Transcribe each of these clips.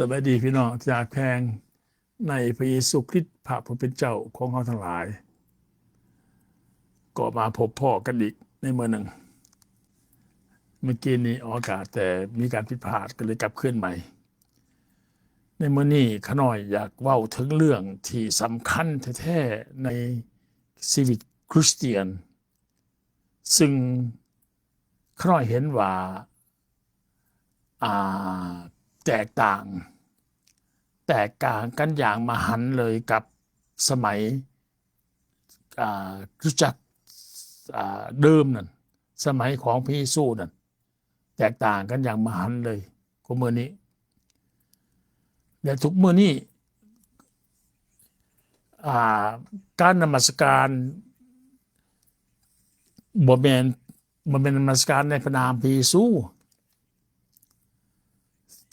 สวัสดีพี่น้องจากแพงในพระเยซูคริสต์พระผู้เป็นเจ้าของเราทั้งหลายก็มาพบพ่อกันอีกในเมื่อหนึ่งเมื่อกี้นี้ออกอากาศแต่มีการผิดพลาดก็เลยกลับขึ้นใหม่ในเมื่อนี้ขน้อยอยากเว้าถึงเรื่องที่สำคัญแท้ๆในชีวิตคริสเตียนซึ่งขน้อยเห็นว่าแตกต่างกันอย่างมหันต์เลยกับสมัยคริสตจักรเดิมนั่นสมัยของพระเยซูนั่นแตกต่างกันอย่างมหันต์เลยกับเมื่อนี้และทุกเมื่อนี้การนมัสการบ่แม่นนมัสการในพระนามพระเยซู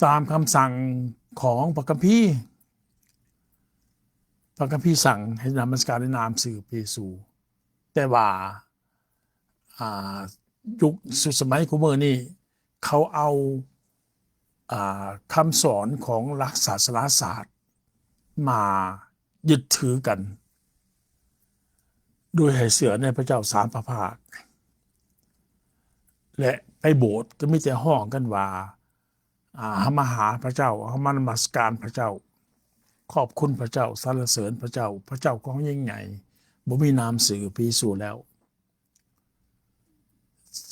ตามคำสั่งของพระคัมภีร์สั่งให้นมัสการในนามสื่อพระเยซูแต่ว่ายุคสุดสมัยของเมื่อนี้เขาเอาคำสอนของหลักศาสนาศาสตร์มายึดถือกันโดยให้เสือในพระเจ้าสามพระภาคและไปโบสถ์ก็มีแต่ห้องกันว่ามาหาพระเจ้ามานมัสการพระเจ้าขอบคุณพระเจ้าสรรเสริญพระเจ้าของยิ่งใหญ่บ่มีนามสื่อพระเยซูแล้ว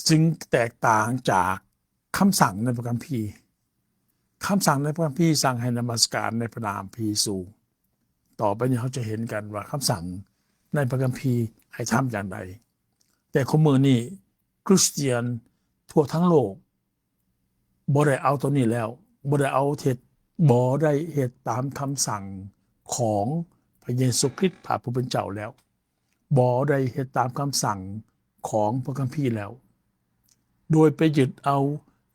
จึงแตกต่างจากคำสั่งในพระคัมภีร์สั่งในพระคัมภีร์สั่งให้นมัสการในพระนามพระเยซูต่อไปนี้เขาจะเห็นกันว่าคำสั่งในพระคัมภีร์ให้ทำอย่างไรแต่ข้อมือนี้คริสเตียนทั่วทั้งโลกบ่ได้เอาตัวนี้แล้วบ่ได้เอาบ่ได้เหตุตามคำสั่งของพระเยซูคริสต์พระผู้เป็นเจ้าแล้วบ่ได้เหตุตามคำสั่งของพระคัมภีร์แล้วโดยไปยึดเอา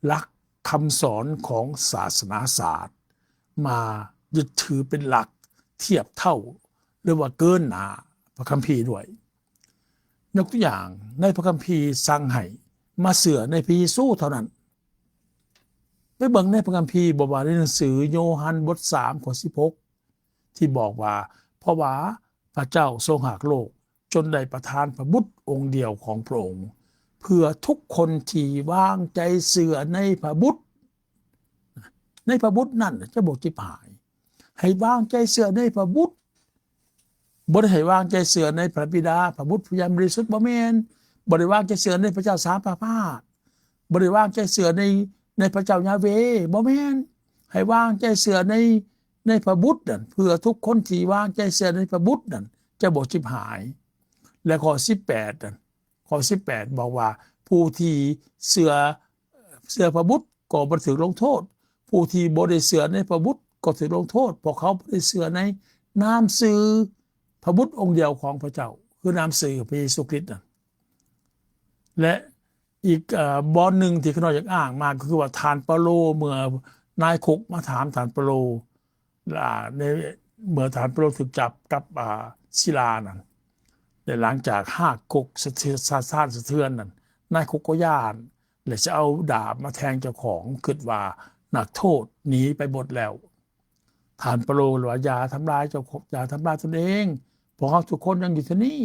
หลักคำสอนของศาสนาศาสตร์มายึดถือเป็นหลักเทียบเท่าหรือว่าเกินหน้าพระคัมภีร์ด้วยยกตัวอย่างในพระคัมภีร์สั่งให้มาเชื่อในพระเยซูเท่านั้นไปเบิ่งในพระคัมภีร์บอกว่าในหนังสือโยฮันบท3ข้อ16ที่บอกว่าเพราะว่าพระเจ้าทรงรักโลกจนได้ประทานพระบุตรองค์เดียวของพระองค์เพื่อทุกคนที่วางใจเชื่อในพระบุตรนั่นจะบอกจิบหายให้วางใจเชื่อในพระบุตรบ่ได้ให้วางใจเชื่อในพระบิดาพระบุตรพระยานบริสุทธิ์บ่แม่นบ่ได้วางใจเชื่อในพระเจ้าสามพระภาคบ่ได้วางใจเชื่อในพระเจ้ายาเวห์บ่แม่นให้วางใจเชื่อในพระบุตรนั่นเพื่อทุกคนที่วางใจเชื่อในพระบุตรนั่นจะบ่ชิบหายและข้อ18นั่นข้อ18บอกว่าผู้ที่เชื่อพระบุตรก็บ่ถูกลงโทษผู้ที่บ่ได้เชื่อในพระบุตรก็ถูกลงโทษเพราะเขาบ่ได้เชื่อในนามสื่อพระบุตรองค์เดียวของพระเจ้าคือนามสื่อพระเยซูคริสต์นั่นและอีกบอนหนึ่งที่ขน้อยอยากอ้างมาก็คือว่าทานเปาโลเมื่อนายคุกมาถามทานเปาโลในเมื่อทานเปาโลถูกจับกับศิลานั่นแต่หลังจาก5คุกสะเทือนนั่นนายคุกก็ย่านและจะเอาดาบมาแทงเจ้าของคิดว่านักโทษหนีไปหมดแล้วทานเปาโลว่าอย่าทำลายอย่าทำลายตนเองเพราะเขาทุกคนยังอยู่ที่นี่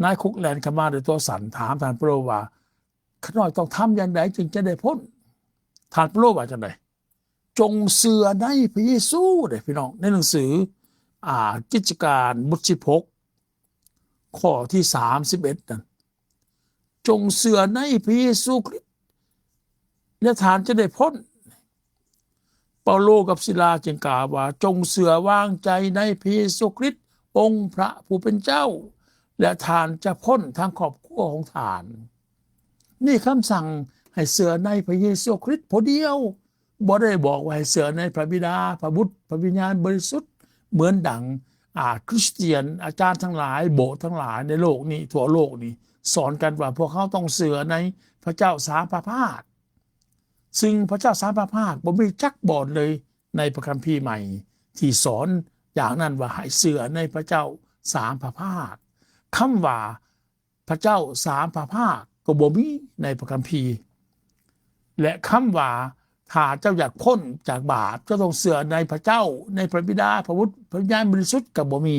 นายคุกแลนเข้ามาด้วยตัวสั่นถามทานเปาโลว่าขน้อยต้องทำอย่างไรจึงจะได้พ้นทานเปาโลว่าจังได๋จงเชื่อในพระเยซูเด้พี่น้องในหนังสือกิจการบท16ข้อที่31นั่นจงเชื่อในพระเยซูคริสต์และท่านจะได้พ้นเปาโลกับศิลาจึงกล่าวว่าจงเชื่อวางใจในพระเยซูคริสต์องค์พระผู้เป็นเจ้าและท่านจะพ้นทางครอบครัวของท่านนี่คำสั่งให้เชื่อในพระเยซูคริสต์ผู้เดียวบ่ได้บอกว่าให้เชื่อในพระบิดาพระบุตรพระวิญญาณบริสุทธิ์เหมือนดังคริสเตียนอาจารย์ทั้งหลายโบสถ์ทั้งหลายในโลกนี้ทั่วโลกนี้สอนกันว่าพวกเขาต้องเชื่อในพระเจ้าสามพระภาคซึ่งพระเจ้าสามพระภาคบ่มีจักบ่เลยในพระคัมภีร์ใหม่ที่สอนอย่างนั้นว่าให้เชื่อในพระเจ้าสามพระภาคคำว่าพระเจ้าสามพระภาคก็บ่มีในพระคัมภีร์และคำว่า ถ้าเจ้าอยากพ้นจากบาปเจ้าต้องเสื่อในพระเจ้าในพระบิดาพระบุตรพระวิญญาณบริสุทธิ์กับบ่มี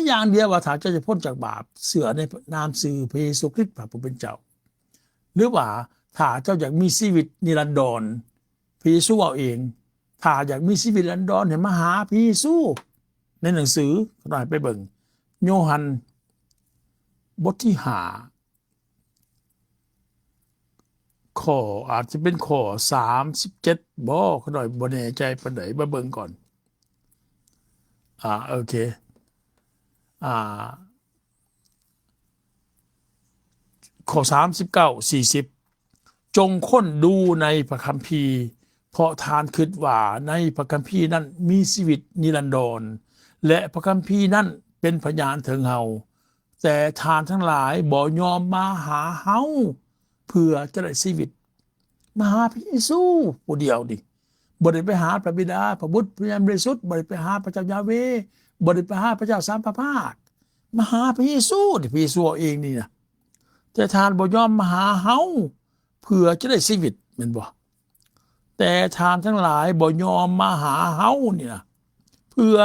อย่างเดียวว่าถ้าเจ้าจะพ้นจากบาปเสื่อในนามสื่อพระเยซูคริสต์พระผู้เป็นเจ้าหรือว่าถ้าเจ้าอยากมีชีวิตนิรันดรพระเยซูเอาเองถ้าอยากมีชีวิตนิรันดรให้มาหาพระเยซูในหนังสือหน่อยไปเบิ่งโยฮันบทที่5ข้ออาจจะเป็นข้อ37บ่หน่อยบ่แน่ใจปานใดมาเบิ่งก่อนโอเคข้อ39 40จงค้นดูในพระคัมภีร์เพราะทานคิดว่าในพระคัมภีร์นั้นมีชีวิตนิรันดรและพระคัมภีร์นั้นเป็นพยานถึงเฮาแต่ทานทั้งหลายบ่ยอมมาหาเฮาเพื่อจะได้ชีวิตมาหาพระเยซูผู้เดียวดิบ่ได้ไปหาพระบิดาพระบุตรพระวิญญาณบริสุทธิ์บ่ได้ไปหาพระเจ้ายาเวห์บ่ได้ไปหาพระเจ้าสามพระภาคมาหาพระเยซูดิพระเยซูเองนี่นะแต่ทานบ่ยอมมาหาเฮาเพื่อจะได้ชีวิตแม่นบ่แต่ทานทั้งหลายบ่ยอมมาหาเฮานี่นะเพื่อ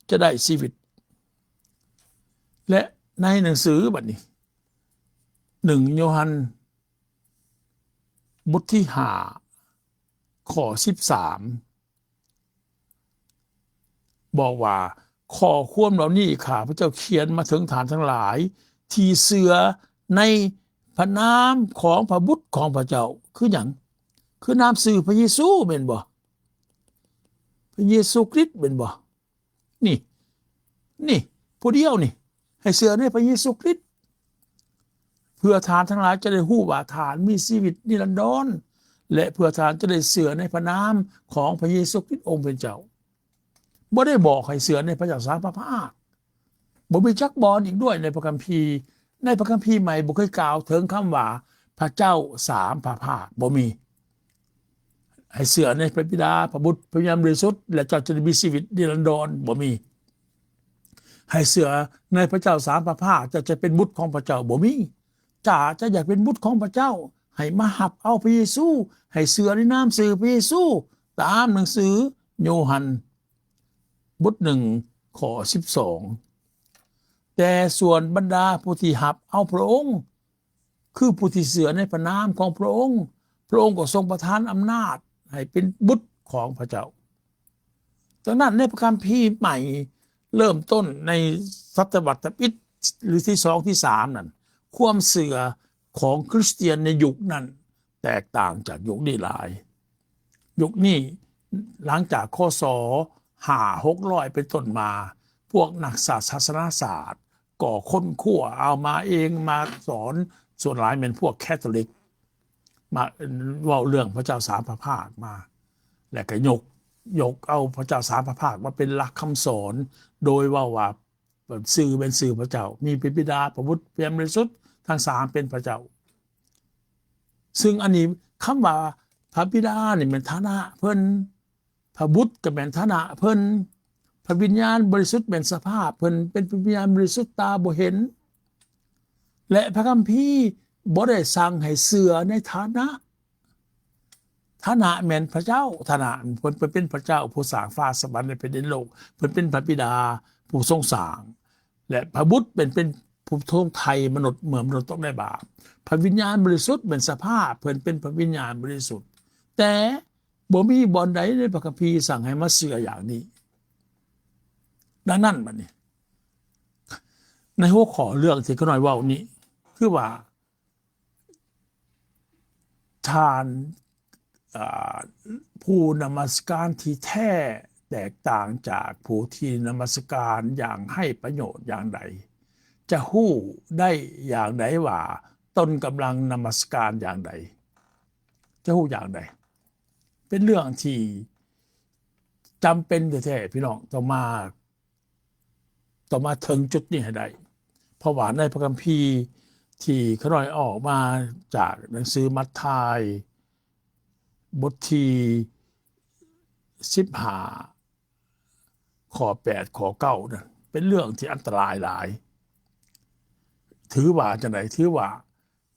จะได้ชีวิตและในหนังสือบัดนี้1โยฮันบทที่5ข้อ13บอกว่าข้อความเหล่านี้ข้าพระเจ้าเขียนมาถึงฐานทั้งหลายที่เชื่อในพระนามของพระบุตรของพระเจ้าคือหยังคือนามสื่อพระเยซูแม่นบ่พระเยซูคริสต์แม่นบ่นี่ผู้เดียวนี่ให้เชื่อในพระเยซูคริสต์เพื่อทานทั้งหลายจะได้ฮู้ว่าทานมีชีวิตนิรันดรและเพื่อทานจะได้เชื่อในพระนามของพระเยซูคริสต์องค์เป็นเจ้าบ่ได้บอกให้เชื่อในพระเจ้าสามพระภาคบ่มีจักบอลอีกด้วยในพระคัมภีร์ในพระคัมภีร์ใหม่บ่เคยกล่าวถึงคำว่าพระเจ้าสามพระภาคบ่มีให้เชื่อในพระบิดาพระบุตรพระวิญญาณบริสุทธิ์และเจ้าจะได้มีชีวิตนิรันดรบ่มีให้เชื่อในพระเจ้าสามพระภาคจะเป็นบุตรของพระเจ้าบ่มีจะอยากเป็นบุตรของพระเจ้าให้มาหับเอาพระเยซูให้เชื่อในนามสื่อพระเยซูตามหนังสือโยฮันบท1ข้อ12แต่ส่วนบรรดาผู้ที่หับเอาพระองค์คือผู้ที่เชื่อในพระนามของพระองค์พระองค์ก็ทรงประทานอำนาจให้เป็นบุตรของพระเจ้าดังนั้นในพระคัมภีร์ใหม่เริ่มต้นในศตวรรษที่หรือที่2ที่3นั่นความเชื่อของคริสเตียนในยุคนั้นแตกต่างจากยุคนี้หลายยุคนี้หลังจากคศ500-600เป็นต้นมาพวกนักศาสนศาสตร์ก่อค้นคั่วเอามาเองมาสอนส่วนหลายเป็นพวกแคทอลิกมาเว่าเรื่องพระเจ้าสามพระภาคมาและก็ยกเอาพระเจ้าสามพระภาคมาเป็นหลักคำสอนโดยว่าสื่อเป็นสื่อพระเจ้ามีพระบิดาพระบุตรพระวิญญาณบริสุทธิ์ทั้ง3เป็นพระเจ้าซึ่งอันนี้คำว่าพระบิดานี่เป็นฐานะเพิ่นพระบุตรก็เป็นฐานะเพิ่นพระวิญญาณบริสุทธิ์เป็นสภาพเพิ่นเป็นพระวิญญาณบริสุทธิ์ตาบ่เห็นและพระคัมภีร์บ่ได้สั่งให้เชื่อในฐานะแม่นพระเจ้าฐานะเพิ่นเป็นพระเจ้าผู้สร้างฟ้าสวรรค์และแผ่นดินโลกเพิ่นเป็นพระบิดาผู้ทรงสร้างและพระบุตรเป็นผู้ทรงไถ่มนุษย์เมื่อมนุษย์ต้องได้บาปพระวิญญาณบริสุทธิ์เป็นสภาพเพิ่นเป็นพระวิญญาณบริสุทธิ์แต่บ่มีบ่อนใดในพระคัมภีร์สั่งให้มาเชื่ออย่างนี้ดังนั้นบัดนี้ในหัวข้อเรื่องที่เขาหน่อยเว้านี้คือว่าทานผู้นมัสการที่แท้แตกต่างจากผู้ที่นมัสการอย่างให้ประโยชน์อย่างใดจะฮู้ได้อย่างใดว่าตนกำลังนมัสการอย่างใดจะฮู้อย่างใดเป็นเรื่องที่จำเป็นแท้ๆพี่น้องต้องมาถึงจุดนี้ให้ได้เพราะว่าในพระคัมภีร์ที่เขาหน่อยออกมาจากหนังสือมัทธิวบทที่15ข้อ8ข้อ9นั่นเป็นเรื่องที่อันตรายหลายถือว่าจังได๋ถือว่า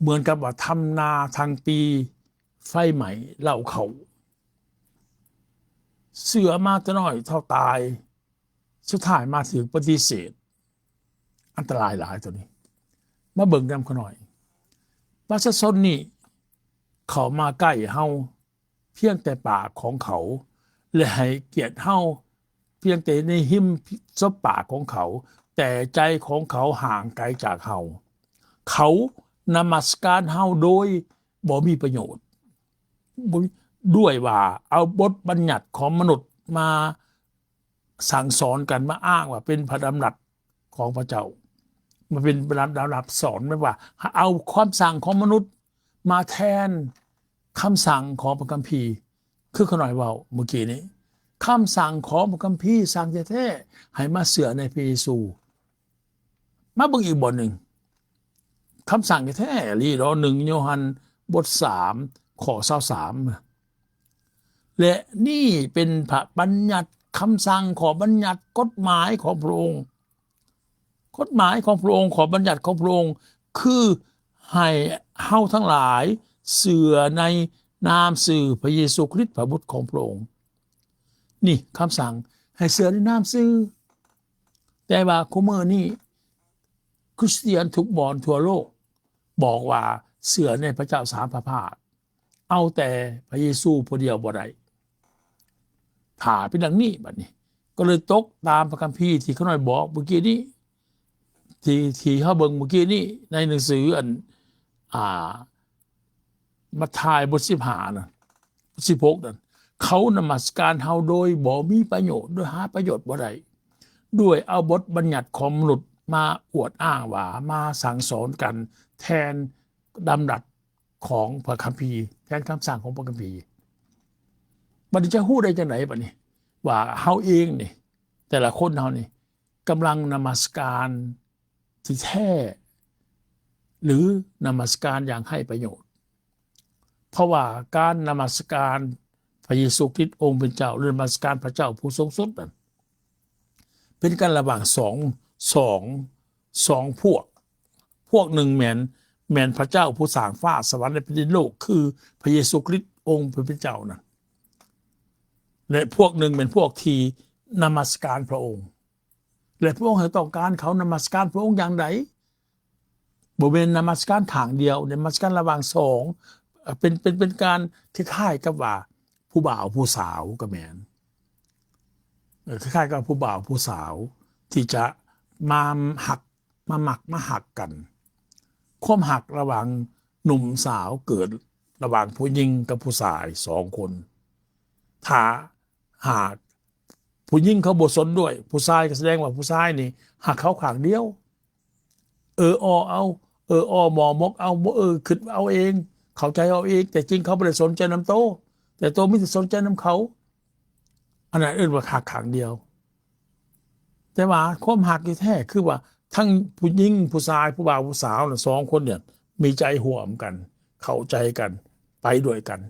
เหมือนกับว่าทำนาทั้งปี ไฟไหม้เหล่าเขาเสือมาแต่น้อยเท่าตายสุดท้ายมาถึงปฏิเสธอันตรายหลายตัวนี้มาเบิ่งนำเขาหน่อยประชาชนนี่เขามาใกล้เฮาเพียงแต่ปากของเขาและให้เกียรติเฮาเพียงแต่ในหิมซบปากของเขาแต่ใจของเขาห่างไกลจากเฮาเขานมัสการเฮาโดยบ่มีประโยชน์ด้วยว่าเอาบทบัญญัติของมนุษย์มาสั่งสอนกันมาอ้างว่าเป็นพระดำรัสของพระเจ้ามาเป็นพระดำรัสสอนไม่ว่าเอาความสั่งของมนุษย์มาแทนคำสั่งของพระคัมภีร์คือขน่อยเว่าเมื่อกี้นี้คำสั่งของพระคัมภีร์สั่งแท้ๆให้มาเสือในพระเยซูมาเบิ่งอีกบทหนึ่งคำสั่งแท้ๆลีรอ1 โยฮันบท 3 ข้อ 23และนี่เป็นพระบัญญัติคำสั่งขอบัญญัติกฎหมายของพระองค์กฎหมายของพระองค์ขอบัญญัติของพระองค์คือให้เฮาทั้งหลายเสื่อในนามสื่อพระเยซูคริสต์พระบุตรของพระองค์นี่คำสั่งให้เสื่อในนามสื่อแต่ว่าคุเมอร์นี่คริสเตียนทุกบอนทั่วโลกบอกว่าเสื่อในพระเจ้าสามพระภาคเอาแต่พระเยซูผู้เดียวบ่ได้ถ่าเป็นดังนี้บัดนี้ก็เลยตกตามพระคัมภีร์ที่เขาหน่อยบอกเมื่อกี้นี้ที่เขาเบิ่งเมื่อกี้นี้ในหนังสือมัทธิวบท15นะ16นั่นเขานมัสการเฮาโดยบ่มีประโยชน์ด้วยหาประโยชน์บ่ได้ด้วยเอาบทบัญญัติของมนุษย์มาอวดอ้างว่ามาสั่งสอนกันแทนดำรัสของพระคัมภีร์แทนคำสั่งของพระคัมภีร์บัดนี้จะฮู้ได้จังไหนบัดนี้ว่าเฮาเองนี่แต่ละคนเฮานี่กำลังนมัสการที่แท้หรือนมัสการอย่างให้ประโยชน์เพราะว่าการนมัสการพระเยซูคริสต์องค์เป็นเจ้าหรือนมัสการพระเจ้าผู้ทรงสุดนั้นเป็นการระหว่างสองพวกหนึ่งแมนพระเจ้าผู้สร้างฟ้าสวรรค์และแผ่นดินโลกคือพระเยซูคริสต์องค์เป็นเจ้านั้นและพวกหนึ่งเป็นพวกที่นมัสการพระองค์และพระองค์ต้องการเขานมัสการพระองค์อย่างไรบ่เป็นนมัสการทางเดียวนมัสการระหว่างสองเป็นการคล้ายๆกับว่าผู้บ่าวผู้สาวก็แม่นคล้ายๆกับผู้บ่าวผู้สาวที่จะมาหักกันความหักระหว่างหนุ่มสาวเกิดระหว่างผู้หญิงกับผู้ชาย2 คนถ้าหากผู้หญิงเขาบ่สนด้วยผู้ชายก็แสดงว่าผู้ชายนี่หักเขาข้างเดียวหมอมกเอาคิดเอาเองเข้าใจเอาเองแต่จริงเขาไม่ได้สนใจน้ำโตแต่โตไม่ได้สนใจน้ำเขาอันนั้นว่าหักข้างเดียวแต่ว่าความหักที่แท้คือว่าทั้งผู้หญิงผู้ชายผู้บ่าวผู้สาว2 คนเนี่ยมีใจห่วมกันเข้าใจกันไปด้วยกัน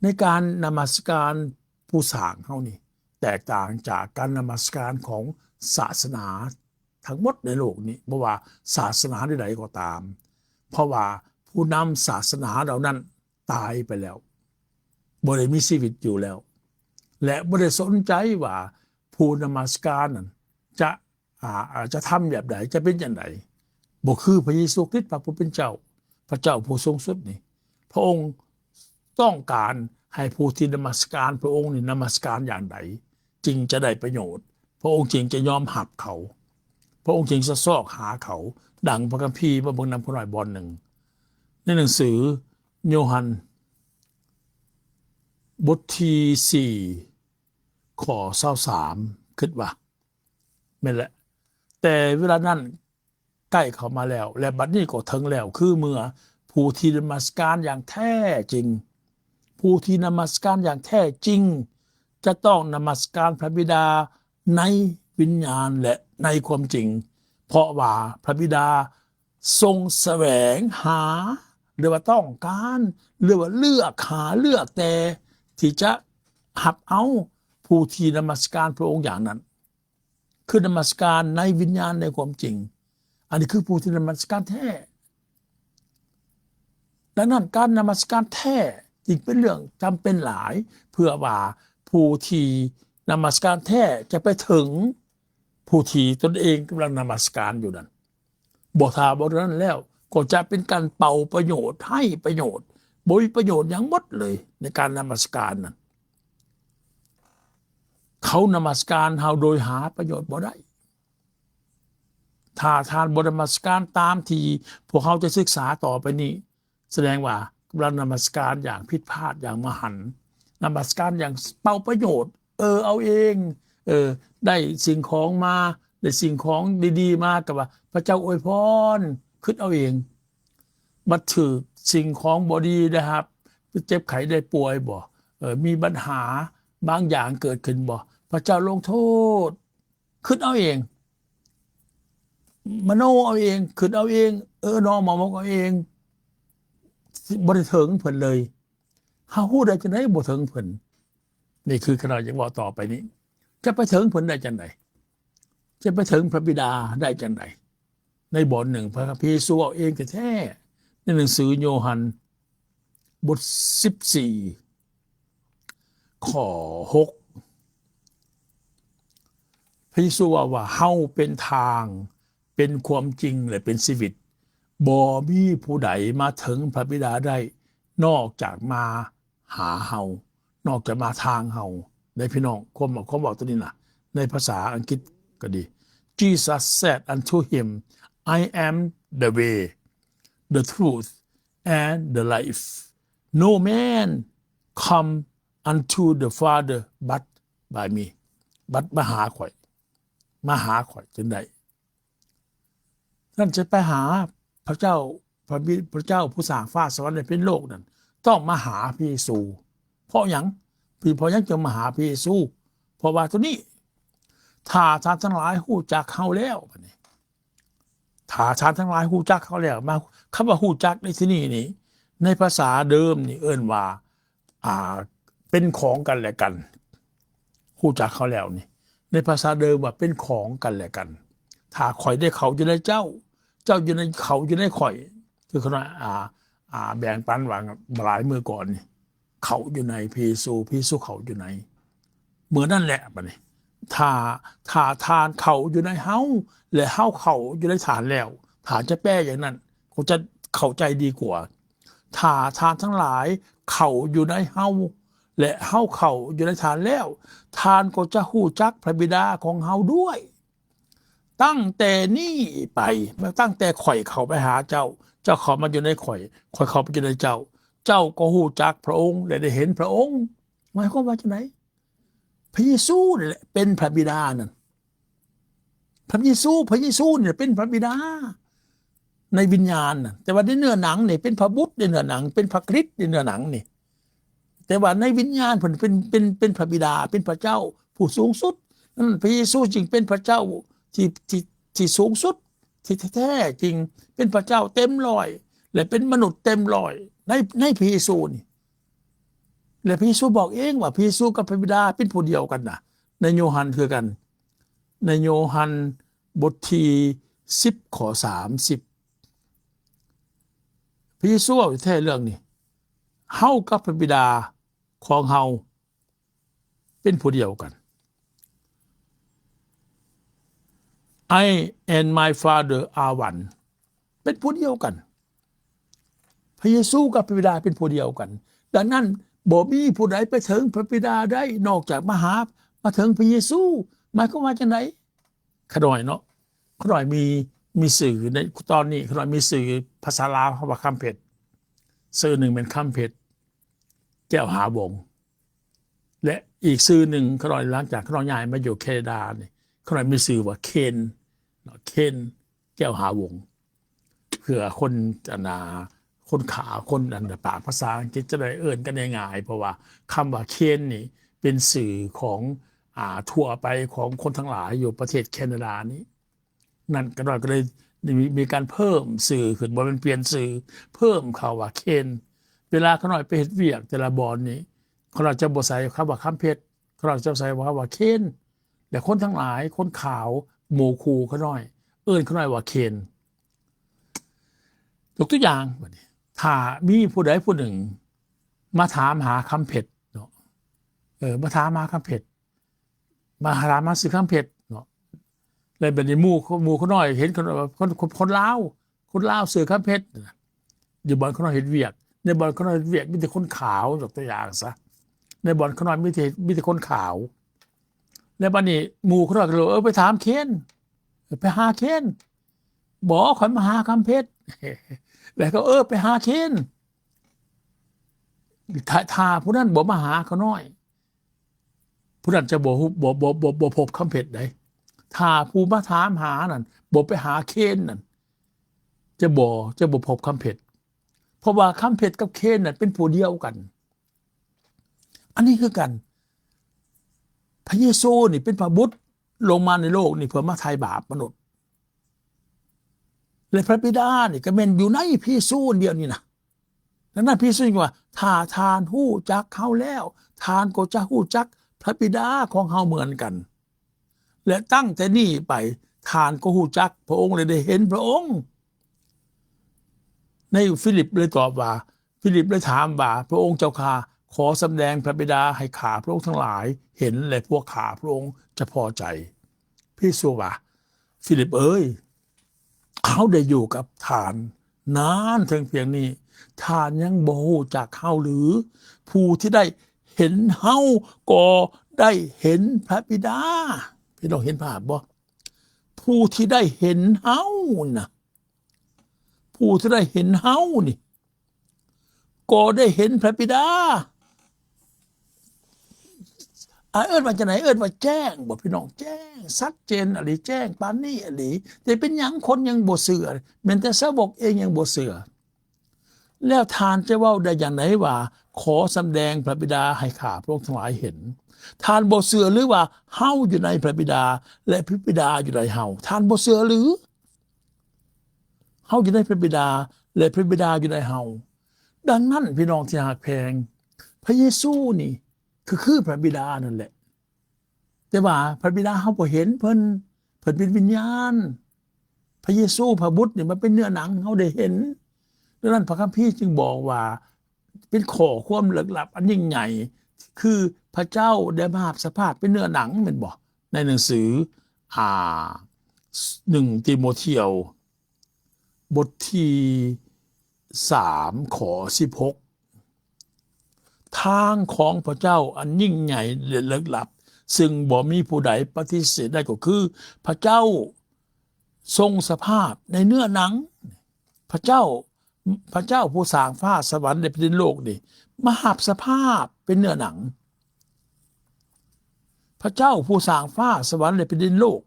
ในการนมัสการผู้สร้างเฮานี่แตกต่างจากการนมัสการของศาสนาทั้งหมดในโลกนี้เพราะว่าศาสนาใดๆก็ตามเพราะว่าผู้นำศาสนาเหล่านั้นตายไปแล้วบ่ได้มีชีวิตอยู่แล้วและบ่ได้สนใจว่าผู้นมัสการนั้นจะทำแบบไหนจะเป็นอย่างไรบ่คือพระเยซูคริสต์พระผู้เป็นเจ้าพระเจ้าผู้ทรงสุดนี่พระองค์ต้องการให้ผู้ที่นมัสการพระองค์นี่นมัสการอย่างไรจึงจะได้ประโยชน์พระองค์จึงจะยอมหักเขาพระองค์จึงจะซอกหาเขาดังพระคัมภีร์มาเบิ่งนำผู้น้อยบอนหนึ่งในหนังสือโยฮันบทที่4ข้อ23คิดว่าแม่นแหละแต่เวลานั้นใกล้เข้ามาแล้วและบัดนี้ก็ถึงแล้วคือเมื่อผู้ที่นมัสการอย่างแท้จริงผู้ที่นมัสการอย่างแท้จริงจะต้องนมัสการพระบิดาในวิญญาณและในความจริงเพราะว่าพระบิดาทรงแสวงหาหรือว่าต้องการหรือว่าเลือกแต่ที่จะหับเอาผู้ที่นมัสการพระองค์อย่างนั้นคือนมัสการในวิญญาณในความจริงอันนี้คือผู้ที่นมัสการแท้ ดังนั้นการนมัสการแท้จึงเป็นเรื่องจำเป็นหลายเพื่อว่าผู้ที่นมัสการแท้จะไปถึงผู้ที่ตนเองกำลังนมัสการอยู่นั้นบ่ทาบ่นั้นแล้วก็จะเป็นการเป่าประโยชน์ให้ประโยชน์บ่มีประโยชน์อย่างหมดเลยในการนมัสการนั้นเขานมัสการเฮาโดยหาประโยชน์บ่ได้ถ้าทานบนมัสการตามที่พวกเขาจะศึกษาต่อไปนี้แสดงว่ากำลังนมัสการอย่างผิดพลาดอย่างมหันต์นมัสการอย่างเป่าประโยชน์เอาเองได้สิ่งของมาได้สิ่งของดีๆมากับว่าพระเจ้าอวยพรคิดเอาเองบัดถือสิ่งของบอดีนะครับเจ็บไข้ได้ป่วยบ่มีปัญหาบางอย่างเกิดขึ้นบ่พระเจ้าลงโทษคิดเอาเองมโนเอาเองคิดเอาเองน้องมามองเอาเองบ่ได้ถึงเพิ่นเลยเฮาฮู้ได้จังได๋บ่ถึงเพิ่นนี่คือขณะอย่างว่าต่อไปนี้จะไปถึงเพิ่นได้จังได๋จะไปถึงพระบิดาได้จังได๋ในบทหนึ่งพระคัมภีร์สู้เอาเองแท้ๆในหนังสือโยฮันบท14ข้อ6พระเยซูว่าเฮาเป็นทางเป็นความจริงและเป็นชีวิตบ่มีผู้ใดมาถึงพระบิดาได้นอกจากมาหาเฮานอกจากมาทางเฮาได้พี่น้องความบอกตัวนี้นะในภาษาอังกฤษก็ดี Jesus said unto him I am the way the truth and the life no man come unto the Father but by me บัดมาหาข่อยจังได๋ท่านจะไปหาพระเจ้าผู้สร้างฟ้าสวรรค์และเป็นโลกนั่นต้องมาหาพระเยซูเพราะหยังจะมาหาพระเยซูเพราะว่าตัวนี้ถ้าท่านทั้งหลายฮู้จักเขาแล้วบัดนี้ถ้าท่านทั้งหลายฮู้จักเขาแล้วมาคำว่าฮู้จักในที่นี้นี่ในภาษาเดิมนี่เอิ้นว่าเป็นของกันและกันฮู้จักเขาแล้วนี่ในภาษาเดิมว่าเป็นของกันและกันถ้าข่อยได้เขาอยู่ในเจ้าอยู่ในเขาอยู่ในข่อยคือขณะแบ่งปันว่าหลายมื้อก่อนนี่เขาอยู่ในพระเยซูเขาอยู่ในเหมือนนั่นแหละบัดนี้ถ้าทานเขาอยู่ในเฮาและเฮาเขาอยู่ในฐานแล้วฐานจะแปลอย่างนั้นเขาจะเข้าใจดีกว่าถ้าทานทั้งหลายเขาอยู่ในเฮาและเฮาเขาอยู่ในฐานแล้วทานก็จะฮู้จักพระบิดาของเฮาด้วยตั้งแต่นี้ไปตั้งแต่ข่อยเข้าไปหาเจ้าเข้ามาอยู่ในข่อยเข้าไปอยู่ในเจ้าก็ฮู้จักพระองค์และได้เห็นพระองค์หมายความว่าจังได๋พระเยซูนี่แหละเป็นพระบิดานั่นพระเยซูเนี่ยเป็นพระบิดาในวิญญาณน่ะแต่ว่าในเนื้อหนังนี่เป็นพระบุตรในเนื้อหนังเป็นพระคริสต์ในเนื้อหนังนี่แต่ว่าในวิญญาณเพิ่นเป็นพระบิดาเป็นพระเจ้าผู้สูงสุดนั่นพระเยซูจึงเป็นพระเจ้าที่สูงสุดที่แท้จริงเป็นพระเจ้าเต็มร้อยและเป็นมนุษย์เต็มร้อยในพระเยซูนี่และพระเยซูบอกเองว่าพระเยซูกับพระบิดาเป็นผู้เดียวกันนะในโยฮันคือกันในโยฮันบทที่10ข้อ30พระเยซูเอาแท้เรื่องนี้เฮากับพระบิดาของเฮาเป็นผู้เดียวกัน I and my Father are one เป็นผู้เดียวกันพระเยซูกับพระบิดาเป็นผู้เดียวกันดังนั้นบ่มีผู้ใดไปถึงพระบิดาได้นอกจากมาถึงพระเยซูหมายความว่าจังได๋ขน่อยเนาะขน่อยมีสื่อในตอนนี้ขน่อยมีสื่อภาษาลาวว่าคำเพชรสื่อหนึ่งเป็นคำเพชรแก้วหาวงและอีกสื่อหนึ่งขน่อยหลังจากขน่อยย้ายมาอยู่แคนาดานี่ขน่อยมีสื่อว่าเคนแก้วหาวงเพื่อคนขาคนปากภาษาอังกฤษจะได้เอิ้นกันง่ายๆเพราะว่าคำว่าเคนนี่เป็นสื่อของทั่วไปของคนทั้งหลายอยู่ประเทศแคนาดานี้นั่นก็เลยมีการเพิ่มสื่อขึ้นบ่เป็นเปลี่ยนสื่อเพิ่มคำว่าเคนเวลาเขาหน่อยไปเฮ็ดเวียกแต่ละบอนนี้เขาจะบ่ใส่คำว่าคำเพชรเขาจะใส่ว่าเคนและคนทั้งหลายคนขาวหมู่คูเขาหน่อยเอิ้นเขาหน่อยว่าเคนยกตัวอย่าง ถ้ามีผู้ใดผู้หนึ่งมาถามหาคำเผ็ดเนาะมาถามหาคำเผ็ดมาถามมาซื้อคำเผ็ดเนาะเลยเป็นหมู่เขาน้อยเห็นคนลาวซื้อคำเผ็ดอยู่บอนเขาน้อยเห็นเวียกในบอนเขาน้อยเห็นเวียกมีแต่คนขาวยกตัวอย่างซะในบอนเขาน้อยมีแต่คนขาวในบัดนี้หมู่เขาน้อยก็เลยไปถามเคนไปหาเคนบอกขอยมาหาคำเผ็ดแล้วก็ไปหาเคนถ้าผู้นั้นบ่มาหาเขาน้อยผู้นั้นจะบ่พบคำเผ็ดได้ถ้าผู้มาถามหานั่นบ่ไปหาเคนนั่นจะบ่พบคำเผ็ดเพราะว่าคำเผ็ดกับเคนนั่นเป็นผู้เดียวกันอันนี้คือกันพระเยซูนี่เป็นพระบุตรลงมาในโลกนี่เพื่อมาไถ่บาปมนุษย์และพระบิดานี่ก็เป็นอยู่ในพระเยซูเดียวนี่นะดังนั้นพระเยซูจึงว่าถ้าทานฮู้จักเขาแล้วทานก็จะฮู้จักพระบิดาของเขาเหมือนกันและตั้งแต่นี้ไปทานก็ฮู้จักพระองค์เลยได้เห็นพระองค์ในฟิลิปเลยตอบว่าฟิลิปเลยถามว่าพระองค์เจ้าข้าขอสำแดงพระบิดาให้ข้าพระองค์ทั้งหลายเห็นและพวกข้าพระองค์จะพอใจพระเยซูว่าฟิลิปเอ้ยเขาได้อยู่กับทานนานถึงเพียงนี้ทานยังบ่ฮู้จักเฮาหรือผู้ที่ได้เห็นเฮาก็ได้เห็นพระบิดาพี่น้องเห็นภาพบ่ผู้ที่ได้เห็นเฮานะผู้ที่ได้เห็นเฮานี่ก็ได้เห็นพระบิดาเอิ้นว่าจะไหนเอิ้นว่าแจ้งบ่พี่น้องแจ้งชัดเจนอะไรแจ้งปานนี้อะไรแต่เป็นหยังคนยังบ่เชื่อแม้แต่สาวกเองยังบ่เชื่อแล้วทานจะเว้าได้อย่างไหนว่าขอสำแดงพระบิดาให้ข้าพระองค์ทั้งหลายเห็นทานบ่เชื่อหรือว่าเฮาอยู่ในพระบิดาและพระบิดาอยู่ในเฮาทานบ่เชื่อหรือเฮาอยู่ในพระบิดาและพระบิดาอยู่ในเฮาดังนั้นพี่น้องที่หักแพงพระเยซูนี่คือพระบิดานั่นแหละแต่ว่าพระบิดาเฮาบ่เห็นเพิ่นเป็นวิญญาณพระเยซูพระบุตรนี่มันเป็นเนื้อหนังเฮาได้เห็นดังนั้นพระคัมภีร์จึงบอกว่าเป็นข้อความลึกลับอันยิ่งใหญ่คือพระเจ้าได้มารับสภาพเป็นเนื้อหนังแม่นบ่ในหนังสือ1 ติโมธีบทที่3 ข้อ 16ทางของพระเจ้าอันยิ่งใหญ่และลึกลับซึ่งบ่มีผู้ใดปฏิเสธได้ก็คือพระเจ้าทรงสภาพในเนื้อหนังพระเจ้าผู้สร้างฟ้าสวรรค์ในแผ่นดินโลกนี่มาหับสภาพเป็นเนื้อหนังพระเจ้าผู้สร้างฟ้าสวรรค์ในแผ่นดินโลก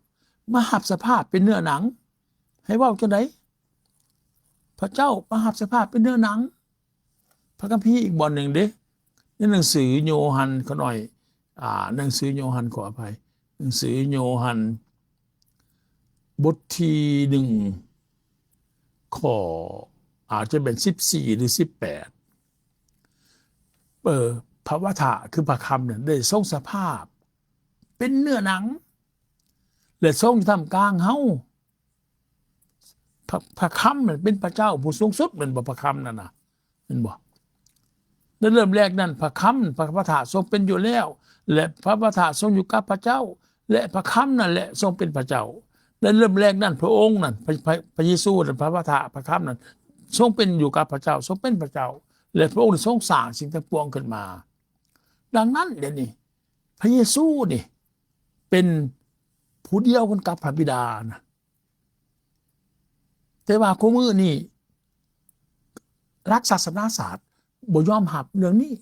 มาหับสภาพเป็นเนื้อหนังให้เว้าจังได๋พระเจ้ามาหับสภาพเป็นเนื้อหนังพระคัมภีร์อีกบทหนึ่งเด้ในหนังสือโยฮันเขาหน่อยหนังสือโยฮันขออภัยหนังสือโยฮันบทที่1ข้ออาจจะเป็น14หรือ18พระวถะคือพระคำเนี่ยได้ทรงสภาพเป็นเนื้อหนังและทรงทำกลางเฮาพระคำมันเป็นพระเจ้าผู้สูงสุดเป็นพระคำนั่นน่ะเป็นบ่ในเริ่มแรกนั้นพระคำพระวถะทรงเป็นอยู่แล้วและพระวถะทรงอยู่กับพระเจ้าและพระคำนั่นแหละทรงเป็นพระเจ้าในเริ่มแรกนั้นพระองค์นั้นพระเยซูนั้นพระวถะพระคำนั้นทรงเป็นอยู่กับพระเจ้าทรงเป็นพระเจ้าและพระองค์ทรงสร้างสิ่งทั้งปวงขึ้นมาดังนั้นเดี๋ยวนี้พระเยซูนี่เป็นผู้เดียวกันกับพระบิดานะแต่ว่าคู่มือนี่รักศาสนาศาสตร์บ่ยอมรับเรื่องนี้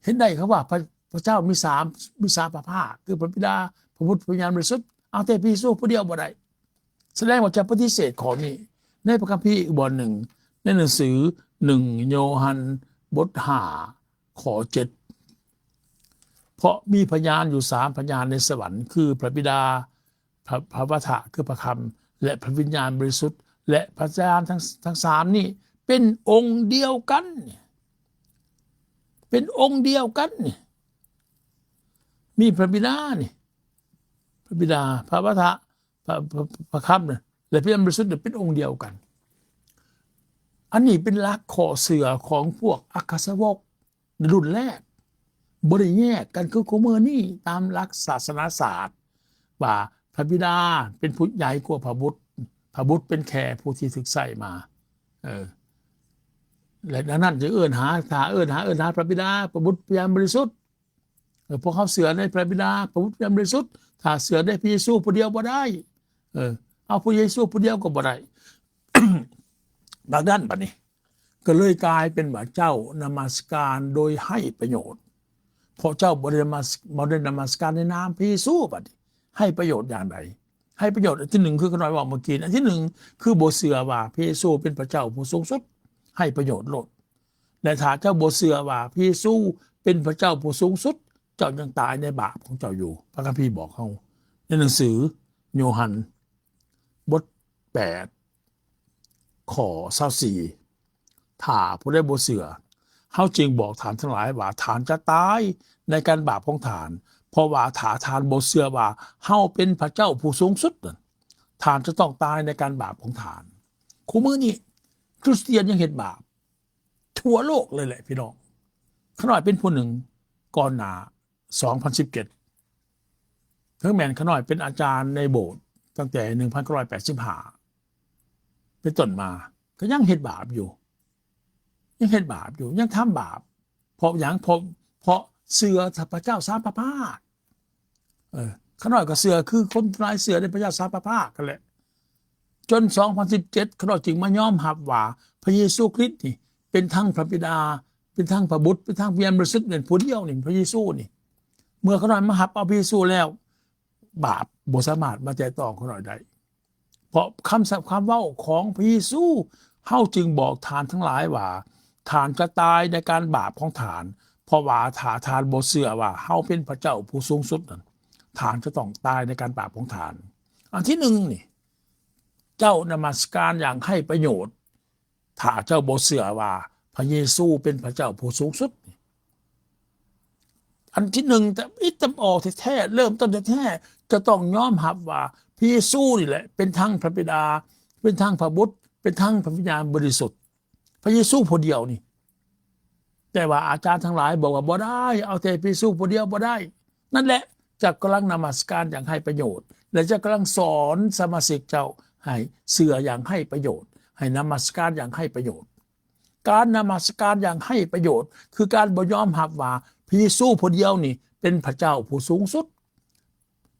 เห็นได้ครับว่าพระเจ้ามี3พระภาคคือพระบิดาพระบุตรพระวิญญาณบริสุทธิ์เอาแต่พระเยซูผู้เดียวบ่ได้แสดงว่าจะปฏิเสธข้อนี้ในพระคัมภีร์อีกบทหนึ่งในหนังสือ1 โยฮันบท5 ข้อ 7เพราะมีพยานอยู่3พยานในสวรรค์คือพระบิดาพระวถะคือพระคำและพระวิญญาณบริสุทธิ์และพระเจ้าทั้ง3นี่เป็นองค์เดียวกันเป็นองค์เดียวกันมีพระบิดานี่พระบิดาพระวถะพระคำและพระวิญญาณบริสุทธิ์เป็นองค์เดียวกัน อันนี้เป็นหลักข้อเสือของพวกอัครสาวกในรุ่นแรกบริแยกกันคือของมือนี่ตามหลักศาสนาศาสตร์ว่าพระบิดาเป็นผู้ใหญ่กว่าพระบุตรพระบุตรเป็นแค่ผู้ที่ถึกใส่มาและดังนั้นจะเอื้อนหาพระบิดาพระบุตรพระยานบริสุทธิ์พวกเขาเสือในพระบิดาพระบุตรพระยานบริสุทธิ์ถ้าเสือได้พระเยซูผู้เดียวบ่ได้เอาพระเยซูผู้เดียวก็บ่ได้ ดังนั้นบัดนี้ก็เลยกลายเป็นว่าเจ้านมัสการโดยให้ประโยชน์เพราะเจ้าบ่ได้นมัสการในนามพระเยซูบัดนี้ให้ประโยชน์อย่างไรให้ประโยชน์อันที่หนึ่งคือขน้อยว่าเมื่อกี้อันที่หนึ่งคือบ่เชื่อว่าพระเยซูเป็นพระเจ้าผู้สูงสุดให้ประโยชน์โลดและถ้าเจ้าบ่เชื่อว่าพระเยซูเป็นพระเจ้าผู้สูงสุดเจ้ายังตายในบาปของเจ้าอยู่พระคัมภีร์บอกเฮาในหนังสือโยฮันบท8ข้อ24ถ้าผู้ใดบ่เชื่อเฮาจึงบอกฐานทั้งหลายว่าฐานจะตายในการบาปของฐานเพราะว่าถ้าฐานบ่เชื่อว่าเฮาเป็นพระเจ้าผู้สูงสุดฐานจะต้องตายในการบาปของฐานคู่มือนี้คริสเตียนยังเห็นบาปทั่วโลกเลยแหละพี่น้องขน้อยเป็นผู้หนึ่งก่อนหน้า2017ถึงแม้นขน้อยเป็นอาจารย์ในโบสถ์ตั้งแต่1985เป็นต้นมาก็ยังเห็นบาปอยู่ยังทำบาปเพราะอย่างเพราะเสือพระเจ้าสามพระภาคขน้อยก็เสือคือคนร้ายเสือในพระเจ้าสามพระภาคกันแหละจน2017ขน้อยจึงมายอมรับว่าพระเยซูคริสต์นี่เป็นทั้งพระบิดาเป็นทั้งพระบุตรเป็นทั้งพระยานบริสุทธิ์เป็นผู้เดียวนี่พระเยซูนี่เมื่อขน้อยมารับเอาพระเยซูแล้วบาปบ่สามารถมาแตะต้องขน้อยได้เพราะคำเว้าของพระเยซูเฮาจึงบอกทานทั้งหลายว่าทานจะตายในการบาปของทานเพราะว่าถ้าทานบ่เชื่อว่าเฮาเป็นพระเจ้าผู้สูงสุดนั้นทานจะต้องตายในการบาปของทานอันที่หนึ่งนี่เจ้านมัสการอย่างให้ประโยชน์ถ้าเจ้าบ่เชื่อว่าพระเยซูเป็นพระเจ้าผู้สูงสุดอันที่หนึ่งแต่อิตำออกแท้ๆเริ่มต้นแท้ๆจะต้องยอมรับว่าพระเยซูนี่แหละเป็นทั้งพระบิดาเป็นทั้งพระบุตรเป็นทั้งพระวิญญาณบริสุทธิ์พระเยซูผู้เดียวนี่แต่ว่าอาจารย์ทั้งหลายบอกว่าบ่ได้เอาแต่พระเยซูผู้เดียวบ่ได้นั่นแหละจะกำลังนมัสการอย่างให้ประโยชน์และจะกำลังสอนสมาชิกเจ้าให้เชื่ออย่างให้ประโยชน์ให้นมัสการอย่างให้ประโยชน์การนมัสการอย่างให้ประโยชน์คือการบ่ยอมรับว่าพระเยซูผู้เดียวนี่เป็นพระเจ้าผู้สูงสุด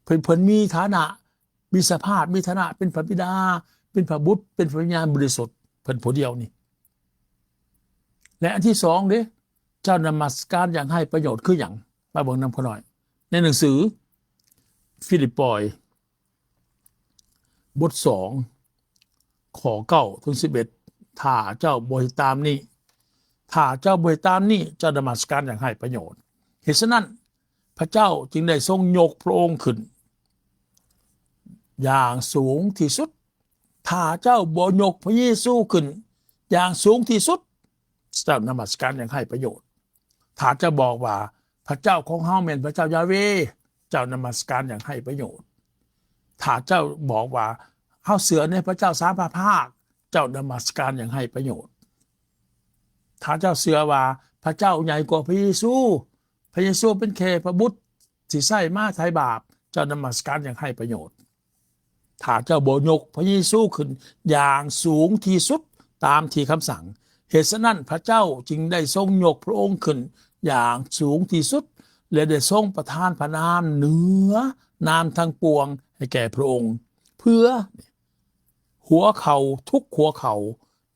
เพิ่นมีฐานะมีสภาพมีฐานะเป็นพระบิดาเป็นพระบุตรเป็นพระวิญญาณบริสุทธิ์เพิ่นผู้เดียวนี่และอันที่สองเด้เจ้านมัสการอย่างให้ประโยชน์คืออย่างมาเบิ่งนำเขาหน่อยในหนังสือฟิลิปปอยบท2ข้อ9ถึง11ถ้าเจ้าบ่ตามนี้ถ้าเจ้าบ่ตามนี้เจ้านมัสการอย่างให้ประโยชน์เหตุฉะนั้นพระเจ้าจึงได้ทรงยกพระองค์ขึ้นอย่างสูงที่สุดถ้าเจ้าบ่ยกพระเยซูขึ้นอย่างสูงที่สุดเจ้านมัสการอย่างให้ประโยชน์ถ้าจะบอกว่าพระเจ้าของเฮาเป็นพระเจ้ายาเวห์เจ้านมัสการอย่างให้ประโยชน์ถ้าเจ้าบอกว่าเฮาเสือในพระเจ้าสามพระภาคเจ้านมัสการอย่างให้ประโยชน์ถ้าเจ้าเสือว่าพระเจ้าใหญ่กว่าพระเยซูพระเยซูเป็นแค่พระบุตรที่ใส่มาไถ่บาปเจ้านมัสการอย่างให้ประโยชน์ถ้าเจ้าบ่ยกพระเยซูขึ้นอย่างสูงที่สุดตามที่คำสั่งเหตุฉะนั้นพระเจ้าจึงได้ทรงยกพระองค์ขึ้นอย่างสูงที่สุดและได้ทรงประทานพระนามเหนือนามทั้งปวงให้แก่พระองค์เพื่อหัวเขาทุกหัวเขา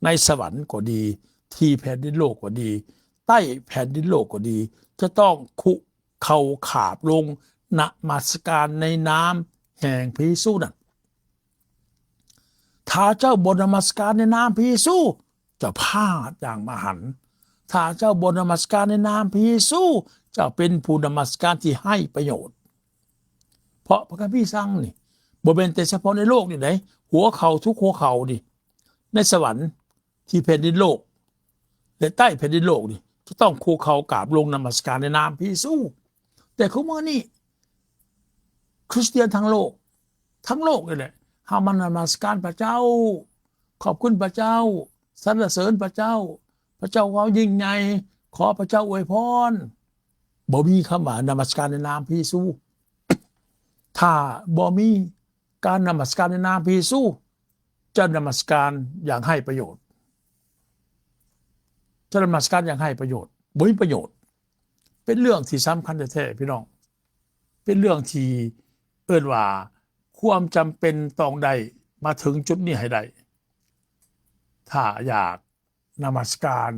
ในสวรรค์ก็ดีที่แผ่นดินโลกก็ดีใต้แผ่นดินโลกก็ดีจะต้องคุเข่าขาบลงนมัสการในนามแห่งพระเยซูนั้นถ้าเจ้าบ่นมัสการในนามพระเยซูเจ้าพลาดอย่างมหันต์ถ้าเจ้าบ่นมัสการในนามพระเยซูเจ้าเป็นผู้นมัสการที่ให้ประโยชน์เพราะพระคัมภีร์สั่งนี่บ่เป็นแต่เฉพาะในโลกนี่ไหนหัวเขาทุกหัวเขานี่ในสวรรค์ที่แผ่นดินโลกและใต้แผ่นดินโลกนี่จะต้องคุเข่ากราบลงนมัสการในนามพระเยซูแต่คุมื้อนี้คริสเตียนทั้งโลกนี่แหละเฮามันนมัสการพระเจ้าขอบคุณพระเจ้า สรรเสริญพระเจ้าพระเจ้าเขายิ่งใหญ่ขอพระเจ้าอวยพรบ่มีคำว่านมัสการในนามพระเยซูถ้าบ่มีการนมัสการในนามพระเยซูจะนมัสการอย่างให้ประโยชน์จะนมัสการอย่างให้ประโยชน์บ่มีประโยชน์เป็นเรื่องที่สำคัญแท้ๆพี่น้องเป็นเรื่องที่เอิ้นว่าความจำเป็นต้องได้มาถึงจุดนี้ให้ได้ถ้าอยากนมัสการ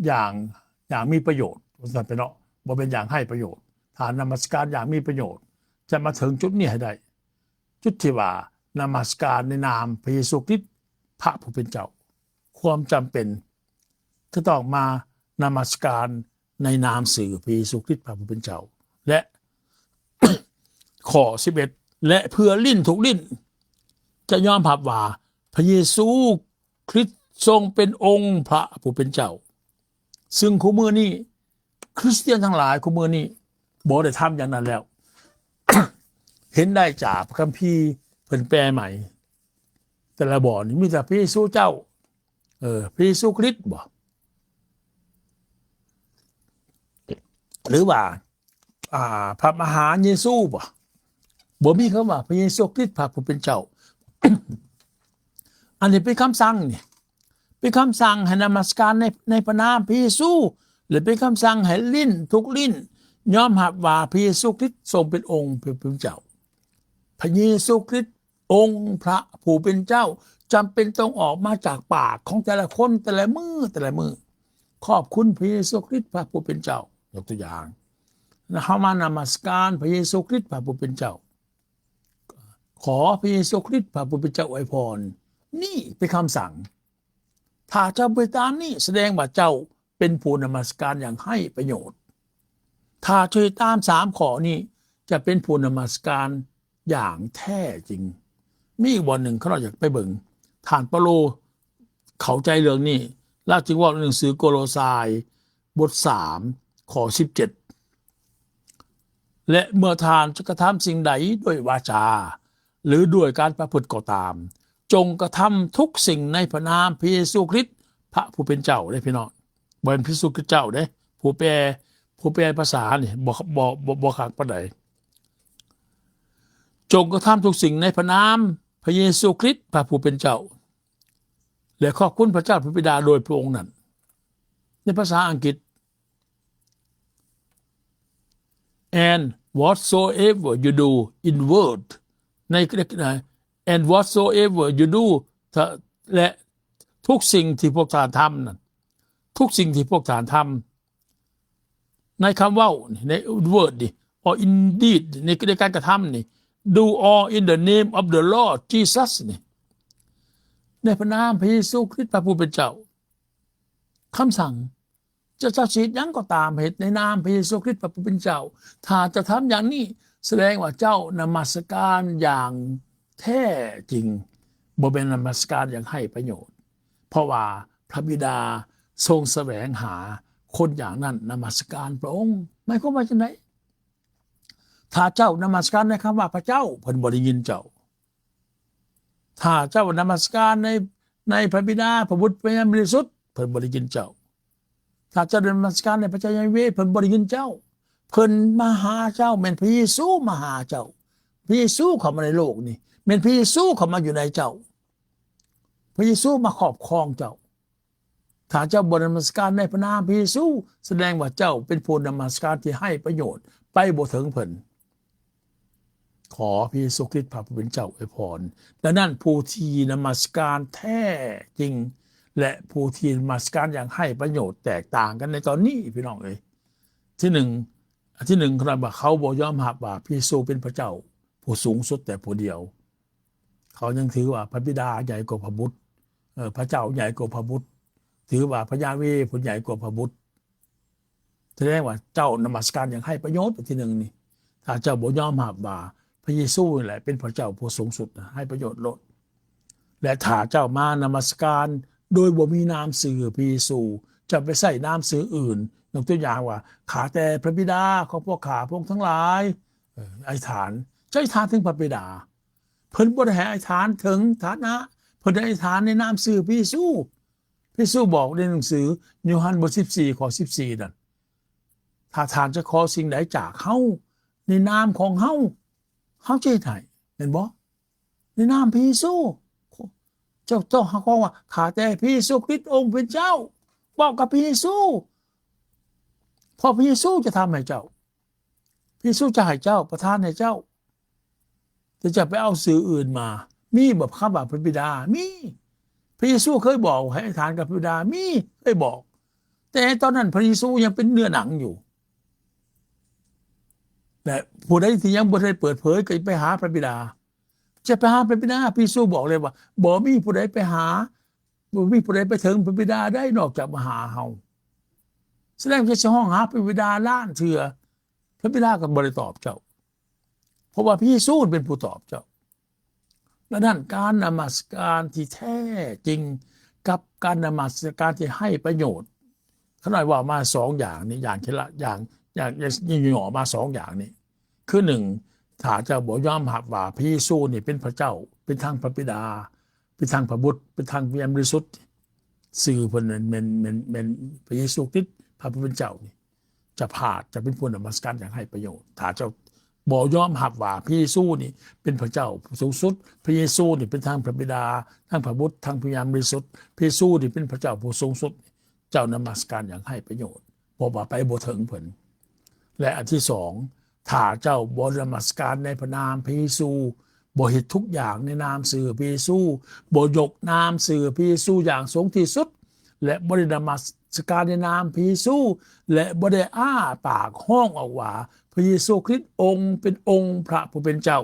อย่างมีประโยชน์ว่าเป็นเนาะบ่เป็นอย่างให้ประโยชน์ถ้านมัสการอย่างมีประโยชน์จะมาถึงจุดนี้ให้ได้จุดที่ว่านมัสการในนามพระเยซูคริสต์พระผู้เป็นเจ้าความจำเป็นจะต้องมานมัสการในนามสื่อพระเยซูคริสต์พระผู้เป็นเจ้าและ ข้อ11และเพื่อลิ้นทุกลิ้นจะยอมรับว่าพระเยซูคริสต์ทรงเป็นองค์พระผู้เป็นเจ้าซึ่งคู่มือนี้คริสเตียนทั้งหลายคู่มือนี้บ่ได้ทำอย่างนั้นแล้ว เห็นได้จากพระคัมภีร์เพิ่นแปลใหม่แต่ละบ่อนี่มีแต่พระเยซูเจ้าพระเยซูคริสต์บ่หรือว่าพระมหาเยซูบ่มีคำว่าพระเยซูคริสต์พระผู้เป็นเจ้า อันนี้เป็นคำสั่งนี่เป็นคำสั่งให้นมัสการในพระนามพระเยซูหรือเป็นคำสั่งให้ลิ้นทุกลิ้นยอมรับว่าพระเยซูคริสต์ทรงเป็นองค์พระผู้เป็นเจ้าพระเยซูคริสต์องค์พระผู้เป็นเจ้าจำเป็นต้องออกมาจากปากของแต่ละคนแต่ละมือขอบคุณพระเยซูคริสต์พระผู้เป็นเจ้ายกตัวอย่างเฮามานมัสการพระเยซูคริสต์พระผู้เป็นเจ้าขอพระเยซูคริสต์พระผู้เป็นเจ้าอวยพรนี่เป็นคำสั่งถ้าเจ้าไปตามนี่แสดงว่าเจ้าเป็นผู้นมัสการอย่างให้ประโยชน์ถ้าช่วยตาม3ข้อนี้จะเป็นผู้นมัสการอย่างแท้จริงมีอีกวันหนึ่งเขาอยากไปเบิ่งท่านเปาโลเข้าใจเรื่องนี้แล้วจึงว่าหนังสือโกโลสายบท3ข้อ17และเมื่อทานจะกระทำสิ่งใดด้วยวาจาหรือด้วยการประพฤติก็ตามจงกระทำทุกสิ่งในพระนามพระเยซูคริสต์พระผู้เป็นเจ้าได้พี่น้องบ่เป็นพระเยซูคริสต์เจ้าเด้ผู้แปลภาษานี่บ่คักปานใดจงกระทำทุกสิ่งในพระนามพระเยซูคริสต์พระผู้เป็นเจ้าและขอบคุณพระเจ้าพระบิดาโดยพระองค์นั้นในภาษาอังกฤษ and whatsoever you do in word ใน and whatsoever you do และทุกสิ่งที่พวกท่านทำนั้นทุกสิ่งที่พวกท่านทำในคำว่าใน word นี่ or indeed ในการกระทำนี่ do all in the name of the Lord Jesus นี่ในพระนามพระเยซูคริสต์พระผู้เป็นเจ้าคำสั่งจะสิทธิ์ยังก็ตามเหตุในนามพระเยซูคริสต์พระผู้เป็นเจ้าถ้าจะทำอย่างนี้แสดงว่าเจ้านมัสการอย่างแท้จริงบ่เป็นนมัสการอย่างให้ประโยชน์เพราะว่าพระบิดาทรงแสวงหาคนอย่างนั้นนมัสการพระองค์หมายความว่าจังได๋ถ้าเจ้านมัสการในคำว่าพระเจ้าเพิ่นบ่ได้ยินเจ้าถ้าเจ้านมัสการในพระบิดาพระบุตรพระยานบริสุทธิ์เพิ่นบ่ได้ยินเจ้าถ้าเจ้านมัสการในพระเจ้ายาเวห์เพิ่นบ่ได้ยินเจ้าเพิ่นมาหาเจ้าแม่นพระเยซูมาหาเจ้าพระเยซูเข้ามาในโลกนี่แม่นพระเยซูเข้ามาอยู่ในเจ้าพระเยซูมาครอบครองเจ้าถ้าเจ้าบ่นมัสการในพระนามพระเยซูแสดงว่าเจ้าเป็นผู้นมัสการที่ให้ประโยชน์ไปบ่ถึงเพิ่นขอพระเยซูคริสต์พระผู้เป็นเจ้าอวยพรดังนั้นผู้ที่นมัสการแท้จริงและผู้ที่นมัสการอย่างให้ประโยชน์แตกต่างกันในตอนนี้พี่น้องเอ้ยที่หนึ่งครับว่าเขาบ่ยอมรับว่าพระเยซูเป็นพระเจ้าผู้สูงสุดแต่ผู้เดียวเขายังถือว่าพระบิดาใหญ่กว่าพระบุตรพระเจ้าใหญ่กว่าพระบุตรถือว่าพระยาเวห์ผู้ใหญ่กว่าพระบุตรแสดงว่าเจ้านมัสการอย่างให้ประโยชน์ที่หนึ่งนี่ถ้าเจ้าบ่ยอมรับว่าพระเยซูนี่แหละเป็นพระเจ้าผู้สูงสุดให้ประโยชน์ลดและถ้าเจ้ามานมัสการโดยบ่มีนามสื่อพระเยซูจะไปใส่นามสื่ออื่นยกตัวอย่างว่าข้าแต่พระบิดาของพวกข้าพวกทั้งหลายอธิษฐานจะอธิษฐานถึงพระบิดาเพิ่นบ่ได้ให้อธิษฐานถึงฐานะเพิ่นได้อธิษฐานในนามสื่อพระเยซู พระเยซูบอกในหนังสือโยฮันบท14 ข้อ 14นั่นถ้าทานจะขอสิ่งใดจากเฮาในนามของเฮาจะให้เห็นบ่ในนามพระเยซูเจ้าหาของว่าข้าแต่พระเยซูคริสต์องค์เป็นเจ้าบอกกับพระเยซูพอพระเยซูจะทำให้เจ้าพระเยซูจะให้เจ้าประทานให้เจ้าจะไปเอาสื่ออื่นมามีแบบข้าบาพระบิดามีพระเยซูเคยบอกให้ทานกับพระบิดามีเคยบอกแต่ตอนนั้นพระเยซูยังเป็นเนื้อหนังอยู่แต่ผู้ใดที่ยังบ่ได้เปิดเผยก็ไปหาพระบิดาจะไปหาพระบิดาพระเยซูบอกเลยว่าบ่มีผู้ใดไปหาบ่มีผู้ใดไปถึงพระบิดาได้นอกจากมาหาเฮาแสดงว่าจะห้องหาพระบิดาล้านเถื่อพระบิดาก็บ่ได้ตอบเจ้าเพราะว่าพระเยซูเป็นผู้ตอบเจ้าและนั่นการนมัสการที่แท้จริงกับการนมัสการที่ให้ประโยชน์เขาหน่อยว่ามาสองอย่างนี้อย่างทีละอย่างหย่อมาสองอย่างนี้คือหนึ่งถ้าเจ้าบอกยอมรับว่าพระเยซูนี่เป็นพระเจ้าเป็นทางพระบิดาเป็นทางพระบุตรเป็นทางวิญญาณบริสุทธิ์สื่อเพิ่นเป็นพระเยซูคริสต์พระผู้เป็นเจ้านี่จะพาดจะเป็นผู้นมัสการอย่างให้ประโยชน์ถ้าเจ้าบอกยอมรับว่าพระเยซูนี่เป็นพระเจ้าสูงสุดพระเยซูนี่เป็นทางพระบิดาทางพระบุตรทางวิญญาณบริสุทธิ์พระเยซูนี่เป็นพระเจ้าผู้สูงสุดเจ้านมัสการอย่างให้ประโยชน์บ่ว่าไปบ่ถึงเพิ่นและอันที่สองถ้าเจ้าบ่นมัสการในพระนามพระเยซูบ่เฮ็ดทุกอย่างในนามสื่อพระเยซูบ่ยกนามสื่อพระเยซูอย่างสูงที่สุดและบ่ได้นมัสการในนามพระเยซูและบ่ได้อ้าปากห้องออกว่าพระเยซูคริสต์องค์เป็นองค์พระผู้เป็นเจ้า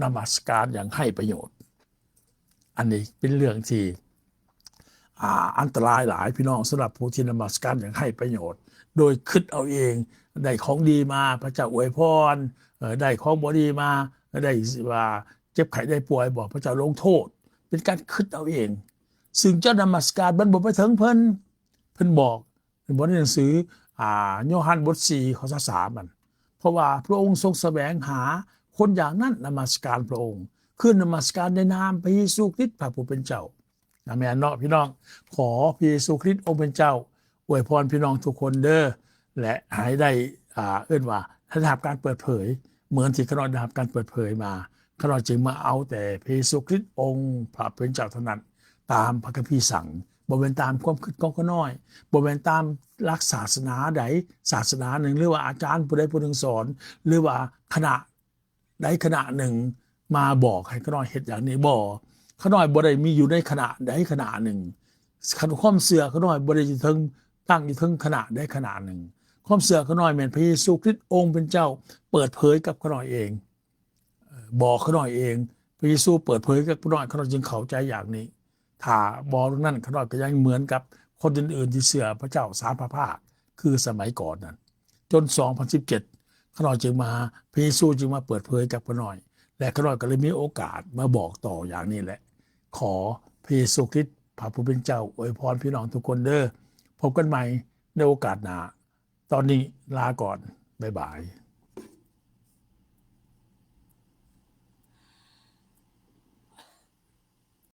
นมัสการอย่างให้ประโยชน์อันนี้เป็นเรื่องที่อันตรายหลายพี่น้องสำหรับผู้ที่นมัสการอย่างให้ประโยชน์โดยคิดเอาเองได้ของดีมาพระเจ้าอวยพรได้ของบ่ดีมาได้ว่าเจ็บไข้ได้ป่วยบอกพระเจ้าลงโทษเป็นการคิดเอาเองซึ่งเจ้านมัสการมันบ่ไปถึงเพิ่นบอกในหนังสือโยฮันบท4 ข้อ 3มันเพราะว่าพระองค์ทรงแสวงหาคนอย่างนั้นนมัสการพระองค์คือนมัสการในนามพระเยซูคริสต์พระผู้เป็นเจ้าอาเมนเนาะพี่น้องขอพระเยซูคริสต์องค์เป็นเจ้าอวยพรพี่น้องทุกคนเด้อและให้ได้เอิ้นว่าได้รับการเปิดเผยเหมือนที่ข้าน้อยได้รับการเปิดเผยมาข้าน้อยจึงมาเอาแต่พระเยซูคริสต์องค์พระผู้เป็นเจ้าเท่านั้นตามพระคัมภีร์สั่งบ่เป็นตามความคิดของข้าน้อยบ่เป็นตามหลักศาสนาใดศาสนาหนึ่งหรือว่าอาจารย์ผู้ใดผู้หนึ่งสอนหรือว่าคณะใดคณะหนึ่งมาบอกให้ข้าน้อยเฮ็ดอย่างนี้บ่ข้าน้อยบ่ได้มีอยู่ในคณะใดคณะหนึ่งความเชื่อข้าน้อยบ่ได้ถึงตั้งอยู่ถึงคณะใดคณะหนึ่งความเชื่อข้าน้อยแม่นพระเยซูคริสต์องค์เป็นเจ้าเปิดเผยกับข้าน้อยเองบอกข้าน้อยเองพระเยซูเปิดเผยกับข้าน้อยจึงเข้าใจอย่างนี้ถ้าบอกตรงนั้นข้าน้อยก็ยังเหมือนกับคนอื่นๆที่เชื่อพระเจ้าสามพระภาคคือสมัยก่อนนั้นจน2017ข้าน้อยจึงมาพระเยซูจึงมาเปิดเผยกับข้าน้อยและข้าน้อยก็เลยมีโอกาสมาบอกต่ออย่างนี้แหละขอพระเยซูคริสต์พระผู้เป็นเจ้าอวยพรพี่น้องทุกคนเด้อพบกันใหม่ในโอกาสหน้าตอนนี้ลาก่อนบ๊ายบาย